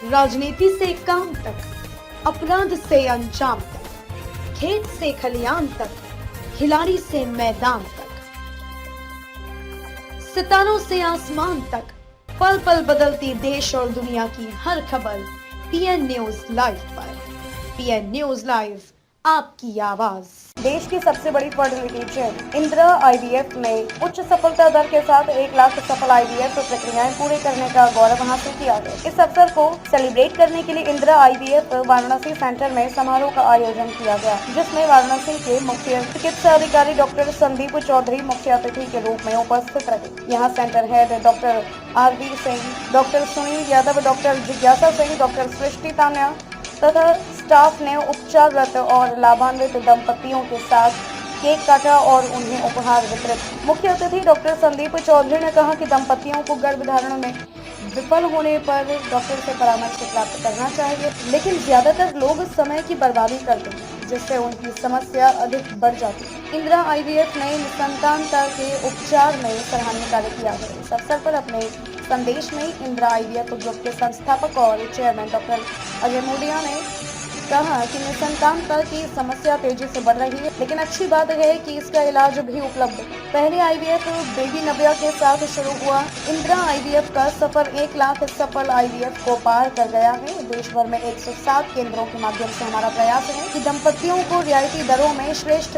राजनीति से काम तक, अपराध से अंजाम तक, खेत से खलियान तक, खिलाड़ी से मैदान तक, सितारों से आसमान तक, पल पल बदलती देश और दुनिया की हर खबर पीएन न्यूज लाइव पर। पीएन न्यूज लाइव, आपकी आवाज। देश की सबसे बड़ी फर्टिलिटी चेन इंदिरा आईवीएफ में उच्च सफलता दर के साथ 1 लाख सफल आईवीएफ प्रक्रियाएं पूरी करने का गौरव हासिल किया है। इस अवसर को सेलिब्रेट करने के लिए इंदिरा आईवीएफ वाराणसी सेंटर में समारोह का आयोजन किया गया, जिसमें वाराणसी के मुख्य चिकित्सा अधिकारी डॉक्टर संदीप चौधरी मुख्य अतिथि के रूप में उपस्थित रहे। यहाँ centre head doctor RV Singh, doctor Sunil Yadav, doctor जिज्ञासा सिंह, डॉक्टर सृष्टि तान्या तथा स्टाफ ने उपचाररत और लाभान्वित दंपतियों के साथ केक काटा और उन्हें उपहार वितरित किए। मुख्य अतिथि डॉक्टर संदीप चौधरी ने कहा कि दंपतियों को गर्भधारण में विफल होने पर डॉक्टर से परामर्श प्राप्त करना चाहिए, लेकिन ज्यादातर लोग समय की बर्बादी करते हैं, जिससे उनकी समस्या अधिक बढ़ जाती है। इंदिरा आईवीएफ ने निसंतानता के उपचार में सराहनीय कार्य किया है। इस अवसर पर अपने संदेश में इंदिरा आईवीएफ ग्रुप के संस्थापक और चेयरमैन डॉक्टर अजय मोडिया ने कहा कि निसंतानता की समस्या तेजी से बढ़ रही है, लेकिन अच्छी बात है कि इसका इलाज भी उपलब्ध है। पहले आईवीएफ बेबी नव्या के साथ शुरू हुआ इंदिरा आईवीएफ का सफर 1 लाख सफल आईवीएफ को पार कर गया है। देश भर में 107 केंद्रों के माध्यम से हमारा प्रयास है कि दंपतियों को रियायती दरों में श्रेष्ठ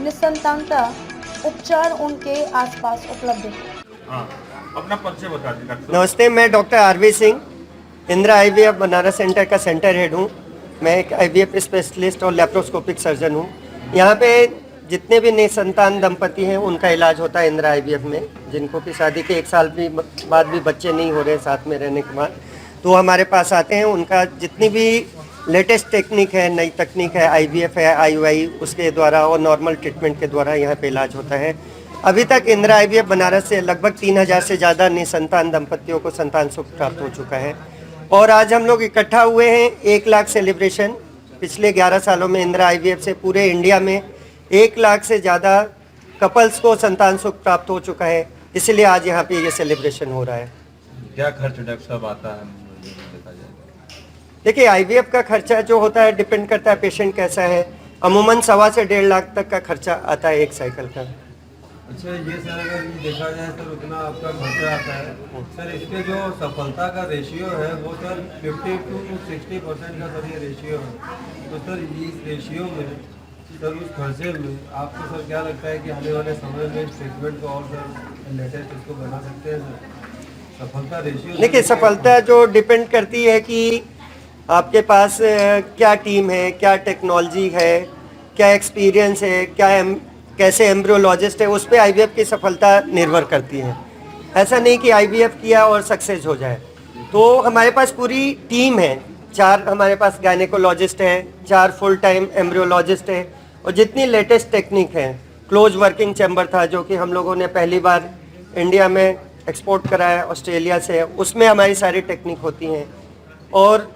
निसंतानता उपचार उनके आसपास उपलब्ध है। अपना परिचय बता दीजिए डॉक्टर। नमस्ते, मैं doctor RV Singh, Indira IVF Banaras centre का सेंटर हेड हूँ। मैं एक आईवीएफ स्पेशलिस्ट और लैप्रोस्कोपिक सर्जन हूँ। यहाँ पे जितने भी निसंतान दंपति हैं उनका इलाज होता है इंदिरा आईवीएफ में, जिनको कि शादी के 1 साल भी बाद भी बच्चे नहीं हो रहे साथ में रहने के बाद, तो हमारे पास आते हैं। उनका जितनी भी लेटेस्ट टेक्निक है, नई तकनीक है, आईवीएफ है, आईयूआई, उसके द्वारा और नॉर्मल ट्रीटमेंट के द्वारा यहाँ पे इलाज होता है। अभी तक इंदिरा आईवीएफ बनारस से लगभग 3000 से ज़्यादा निसंतान दंपतियों को संतान सुख प्राप्त हो चुका है। और आज हम लोग इकट्ठा हुए हैं 1 लाख सेलिब्रेशन। पिछले 11 सालों में इंदिरा आईवीएफ से पूरे इंडिया में 1 लाख से ज़्यादा कपल्स को संतान सुख प्राप्त हो चुका है, इसलिए आज यहाँ पे ये सेलिब्रेशन हो रहा है। क्या खर्च डॉक्टर साहब आता है? देखिए, आईवीएफ का खर्चा जो होता है डिपेंड करता है पेशेंट कैसा है। अमूमन 1.25 से 1.5 लाख तक का खर्चा आता है एक साइकिल का। अच्छा, ये सर अगर देखा जाए सर उतना आपका खर्चा आता है सर, इसके जो सफलता का रेशियो है वो सर 50 to 60% का सर ये रेशियो है। तो सर इस रेशियो में सर उस खर्चे में आपको सर क्या लगता है कि आने वाले समय में ट्रीटमेंट को और सर लेटेस्ट इसको बना सकते हैं सर? सफलता रेशियो देखिए, सफलता जो डिपेंड करती है कि आपके पास क्या टीम है, क्या टेक्नोलॉजी है, क्या एक्सपीरियंस है, कैसे एम्ब्रियोलॉजिस्ट है, उस पर आईवीएफ की सफलता निर्भर करती है। ऐसा नहीं कि आईवीएफ किया और सक्सेस हो जाए। तो हमारे पास पूरी टीम है, 4 हमारे पास गायनेकोलॉजिस्ट हैं, 4 फुल टाइम एम्ब्रियोलॉजिस्ट हैं, और जितनी लेटेस्ट टेक्निक है, क्लोज वर्किंग चैम्बर था जो कि हम लोगों ने पहली बार इंडिया में एक्सपोर्ट कराया ऑस्ट्रेलिया से, उसमें हमारी सारी टेक्निक होती हैं। और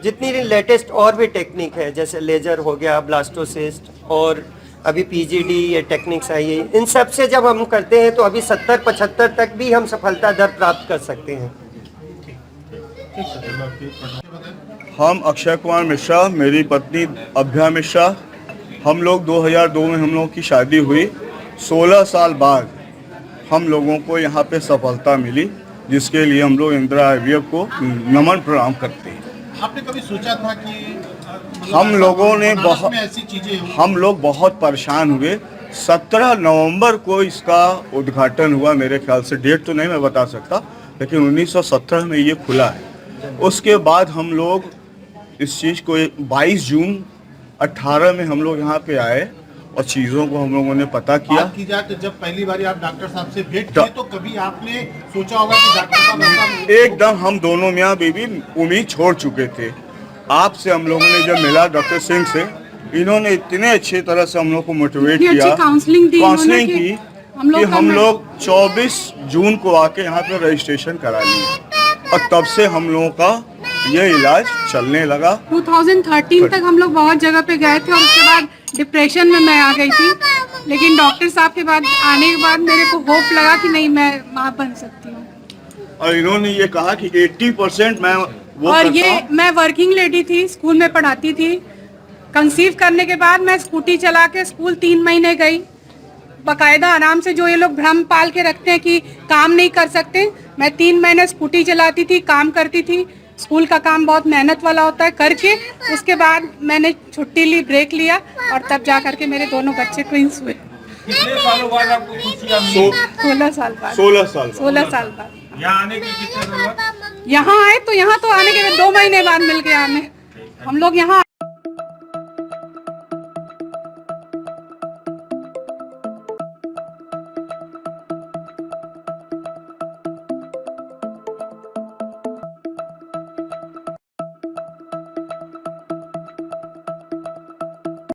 जितनी लेटेस्ट और भी टेक्निक है, जैसे लेजर हो गया, ब्लास्टोसिस्ट, और अभी पीजीडी, ये टेक्निक्स आई है, इन सब से जब हम करते हैं तो अभी 70-75 तक भी हम सफलता दर प्राप्त कर सकते हैं। हम अक्षय कुमार मिश्रा, मेरी पत्नी अभ्या मिश्रा, हम लोग 2002 में हम लोगों की शादी हुई। 16 साल बाद हम लोगों को यहाँ पे सफलता मिली, जिसके लिए हम लोग इंदिरा आईवीएफ को नमन प्रणाम करते हैं। आपने कभी सोचा था कि हम लोगों ने ऐसी चीजें हम लोग बहुत परेशान हुए। 17 नवंबर को इसका उद्घाटन हुआ, मेरे ख्याल से डेट तो नहीं मैं बता सकता, लेकिन 1917 में ये खुला है। उसके बाद हम लोग इस चीज़ को 22 जून 18 में हम लोग यहाँ पे आए और चीज़ों को हम लोगों ने पता किया। बात की जाए तो जब पहली बार आप डॉक्टर साहब से भेंट किए तो कभी आपने सोचा होगा कि डॉक्टर साहब ऐसा? एकदम हम दोनों मियाँ बीवी उम्मीद छोड़ चुके थे। आपसे हम लोगों ने जब मिला डॉक्टर सिंह से, इन्होंने इतने अच्छे तरह से हम लोग को मोटिवेट किया, काउंसलिंग की कि हम लोग 24 जून को आके यहाँ पे रजिस्ट्रेशन करा लिए, और तब से हम लोगों का ये इलाज चलने लगा। 2013 तक हम लोग बहुत जगह पे गए थे और उसके बाद डिप्रेशन में मैं आ गई थी, लेकिन डॉक्टर साहब के बाद आने के बाद मेरे को होप लगा कि नहीं, मैं माँ बन सकती हूँ। और इन्होंने ये कहा कि 80% मैं वो और करता ये हूँ। मैं वर्किंग लेडी थी, स्कूल में पढ़ाती थी। कंसीव करने के बाद मैं स्कूटी चला के स्कूल 3 महीने गई, बाकायदा आराम से। जो ये लोग भ्रम पाल के रखते हैं कि काम नहीं कर सकते, मैं 3 महीने स्कूटी चलाती थी, काम करती थी। स्कूल का काम बहुत मेहनत वाला होता है, करके उसके बाद मैंने छुट्टी ली, ब्रेक लिया, और तब जा करके मेरे दोनों बच्चे ट्विंस हुए। कितने सालों बाद आपको खुशियाँ मिली? 16 साल बाद। 16 साल 16 साल बाद यहाँ आने की कितने साल बाद? यहाँ आए, तो यहाँ तो आने के 2 महीने बाद मिल गया हमें। हम लोग यहाँ